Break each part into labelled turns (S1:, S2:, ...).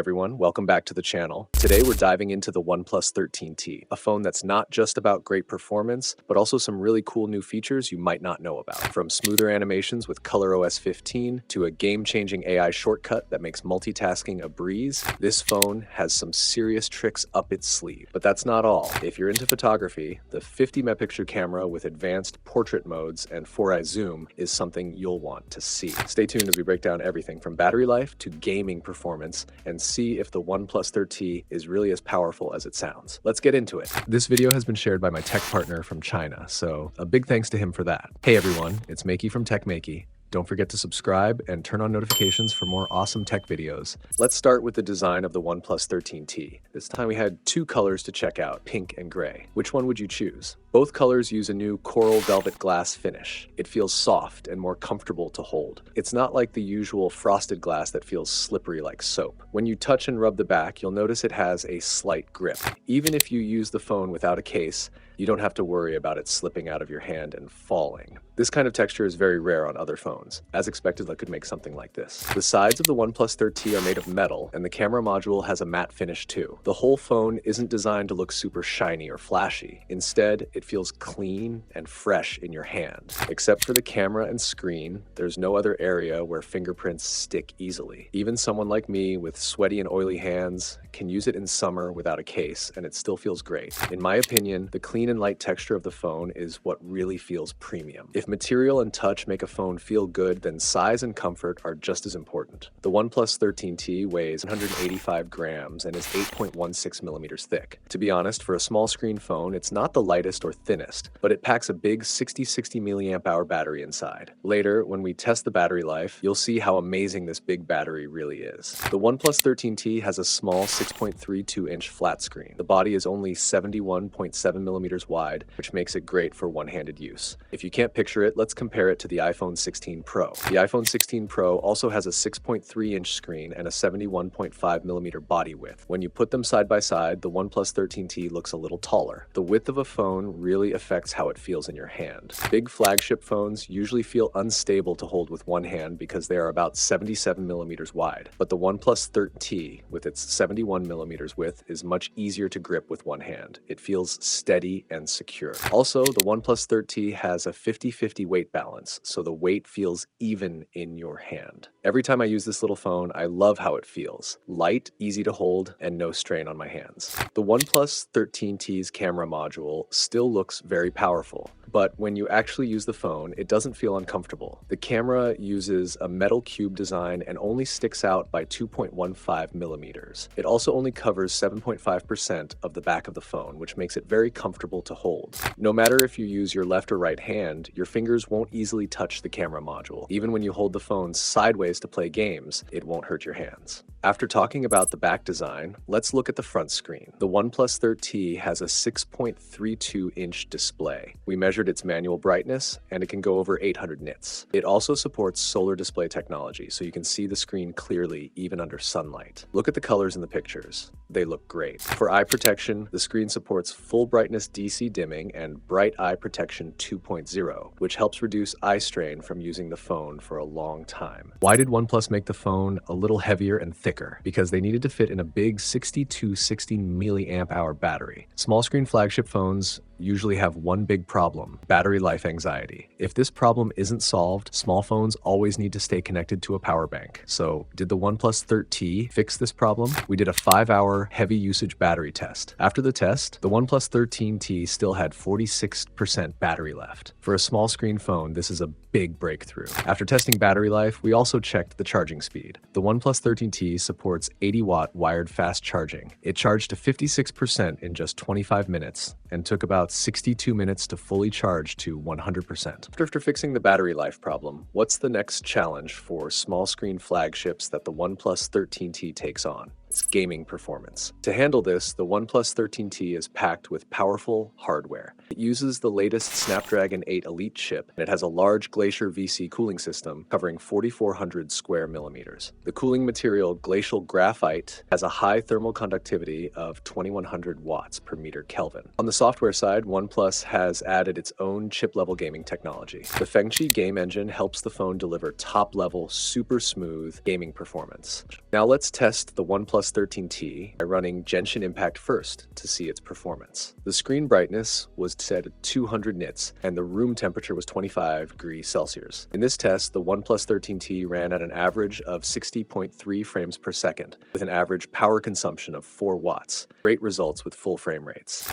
S1: everyone, welcome back to the channel. Today we're diving into the OnePlus 13T, a phone that's not just about great performance, but also some really cool new features you might not know about. From smoother animations with ColorOS 15 to a game-changing AI shortcut that makes multitasking a breeze, this phone has some serious tricks up its sleeve. But that's not all. If you're into photography, the 50-megapixel camera with advanced portrait modes and 4x zoom is something you'll want to see. Stay tuned as we break down everything from battery life to gaming performance and see if the OnePlus 13T is really as powerful as it sounds. Let's get into it. This video has been shared by my tech partner from China, so a big thanks to him for that. Hey everyone, it's Maiky from techmaiky. Don't forget to subscribe and turn on notifications for more awesome tech videos. Let's start with the design of the OnePlus 13T. This time we had two colors to check out, pink and gray. Which one would you choose? Both colors use a new coral velvet glass finish. It feels soft and more comfortable to hold. It's not like the usual frosted glass that feels slippery like soap. When you touch and rub the back, you'll notice it has a slight grip. Even if you use the phone without a case, you don't have to worry about it slipping out of your hand and falling. This kind of texture is very rare on other phones. As expected, I could make something like this. The sides of the OnePlus 13T are made of metal, and the camera module has a matte finish too. The whole phone isn't designed to look super shiny or flashy. Instead, it feels clean and fresh in your hand. Except for the camera and screen, there's no other area where fingerprints stick easily. Even someone like me with sweaty and oily hands can use it in summer without a case, and it still feels great. In my opinion, the clean and light texture of the phone is what really feels premium. If material and touch make a phone feel good, then size and comfort are just as important. The OnePlus 13T weighs 185 grams and is 8.16 millimeters thick. To be honest, for a small screen phone, it's not the lightest or thinnest, but it packs a big 60 milliamp hour battery inside. Later, when we test the battery life, you'll see how amazing this big battery really is. The OnePlus 13T has a small 6.32-inch flat screen. The body is only 71.7 millimeters wide, which makes it great for one-handed use. If you can't picture it, let's compare it to the iPhone 16 Pro. The iPhone 16 Pro also has a 6.3-inch screen and a 71.5 millimeter body width. When you put them side by side, the OnePlus 13T looks a little taller. The width of a phone really affects how it feels in your hand. Big flagship phones usually feel unstable to hold with one hand because they are about 77 millimeters wide. But the OnePlus 13T, with its 71 millimeters width, is much easier to grip with one hand. It feels steady and secure. Also, the OnePlus 13T has a 50-50 weight balance, so the weight feels even in your hand. Every time I use this little phone, I love how it feels. Light, easy to hold, and no strain on my hands. The OnePlus 13T's camera module still looks very powerful, but when you actually use the phone, it doesn't feel uncomfortable. The camera uses a metal cube design and only sticks out by 2.15 millimeters. It also only covers 7.5% of the back of the phone, which makes it very comfortable to hold. No matter if you use your left or right hand, your fingers won't easily touch the camera module. Even when you hold the phone sideways to play games, it won't hurt your hands. After talking about the back design, let's look at the front screen. The OnePlus 13T has a 6.32-inch display. We measured its manual brightness, and it can go over 800 nits. It also supports solar display technology, so you can see the screen clearly even under sunlight. Look at the colors in the pictures. They look great. For eye protection, the screen supports full brightness DC dimming and Bright Eye Protection 2.0, which helps reduce eye strain from using the phone for a long time. Why did OnePlus make the phone a little heavier and thicker? Because they needed to fit in a big 60 milliamp hour battery. Small screen flagship phones usually have one big problem: battery life anxiety. If this problem isn't solved, small phones always need to stay connected to a power bank. So, did the OnePlus 13T fix this problem? We did a 5-hour heavy usage battery test. After the test, the OnePlus 13T still had 46% battery left. For a small screen phone, this is a big breakthrough. After testing battery life, we also checked the charging speed. The OnePlus 13T supports 80-watt wired fast charging. It charged to 56% in just 25 minutes and took about 62 minutes to fully charge to 100%. After fixing the battery life problem, what's the next challenge for small screen flagships that the OnePlus 13T takes on? It's gaming performance. To handle this, the OnePlus 13T is packed with powerful hardware. It uses the latest Snapdragon 8 Elite chip, and it has a large Glacier VC cooling system covering 4,400 square millimeters. The cooling material Glacial Graphite has a high thermal conductivity of 2,100 watts per meter Kelvin. On the software side, OnePlus has added its own chip-level gaming technology. The Fengchi game engine helps the phone deliver top-level, super smooth gaming performance. Now let's test the OnePlus OnePlus 13T by running Genshin Impact first to see its performance. The screen brightness was set at 200 nits and the room temperature was 25 degrees Celsius. In this test, the OnePlus 13T ran at an average of 60.3 frames per second with an average power consumption of 4 watts. Great results with full frame rates.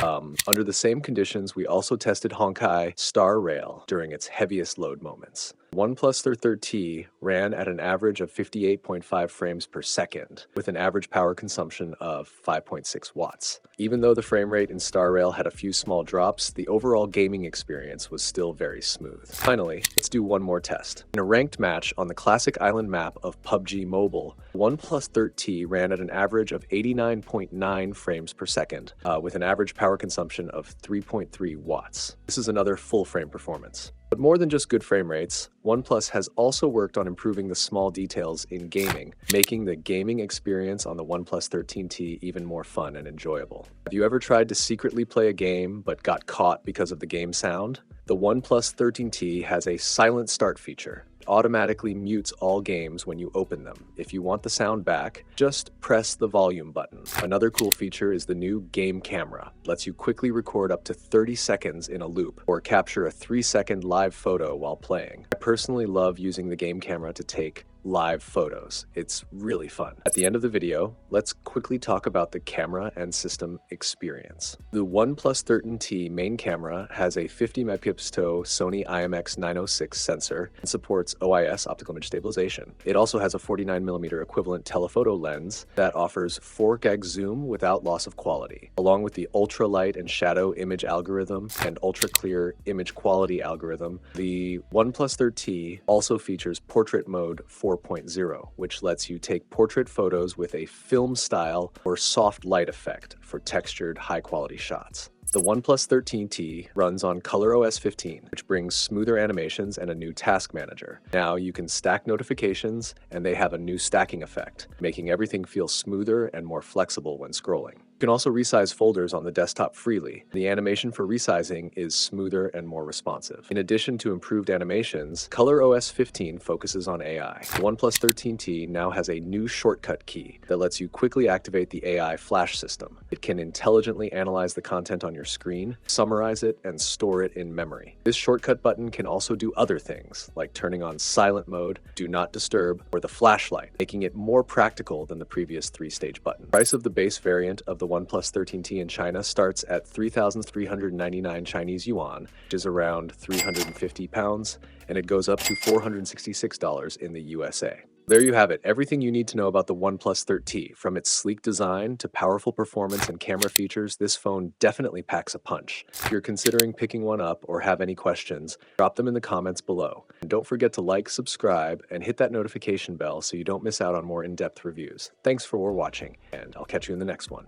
S1: Under the same conditions, we also tested Honkai Star Rail during its heaviest load moments. OnePlus 13T ran at an average of 58.5 frames per second, with an average power consumption of 5.6 watts. Even though the frame rate in Star Rail had a few small drops, the overall gaming experience was still very smooth. Finally, let's do one more test. In a ranked match on the classic island map of PUBG Mobile, OnePlus 13T ran at an average of 89.9 frames per second, with an average power consumption of 3.3 watts. This is another full frame performance. But more than just good frame rates, OnePlus has also worked on improving the small details in gaming, making the gaming experience on the OnePlus 13T even more fun and enjoyable. Have you ever tried to secretly play a game but got caught because of the game sound? The OnePlus 13T has a silent start feature. It automatically mutes all games when you open them. If you want the sound back, just press the volume button. Another cool feature is the new game camera. It lets you quickly record up to 30 seconds in a loop or capture a 3-second live photo while playing. I personally love using the game camera to take live photos. It's really fun. At the end of the video, let's quickly talk about the camera and system experience. The OnePlus 13T main camera has a 50 megapixel Sony IMX906 sensor and supports OIS, optical image stabilization. It also has a 49mm equivalent telephoto lens that offers 4x zoom without loss of quality. Along with the ultra-light and shadow image algorithm and ultra-clear image quality algorithm, the OnePlus 13T also features portrait mode 4.0, which lets you take portrait photos with a film style or soft light effect for textured, high-quality shots. The OnePlus 13T runs on ColorOS 15, which brings smoother animations and a new task manager. Now you can stack notifications, and they have a new stacking effect, making everything feel smoother and more flexible when scrolling. You can also resize folders on the desktop freely. The animation for resizing is smoother and more responsive. In addition to improved animations, ColorOS 15 focuses on AI. The OnePlus 13T now has a new shortcut key that lets you quickly activate the AI flash system. It can intelligently analyze the content on your screen, summarize it, and store it in memory. This shortcut button can also do other things, like turning on silent mode, do not disturb, or the flashlight, making it more practical than the previous 3-stage button. The price of the base variant of the OnePlus 13T in China starts at 3,399 Chinese yuan, which is around 350 pounds, and it goes up to $466 in the USA. There you have it, everything you need to know about the OnePlus 13T. From its sleek design to powerful performance and camera features, this phone definitely packs a punch. If you're considering picking one up or have any questions, drop them in the comments below. And don't forget to like, subscribe, and hit that notification bell so you don't miss out on more in-depth reviews. Thanks for watching, and I'll catch you in the next one.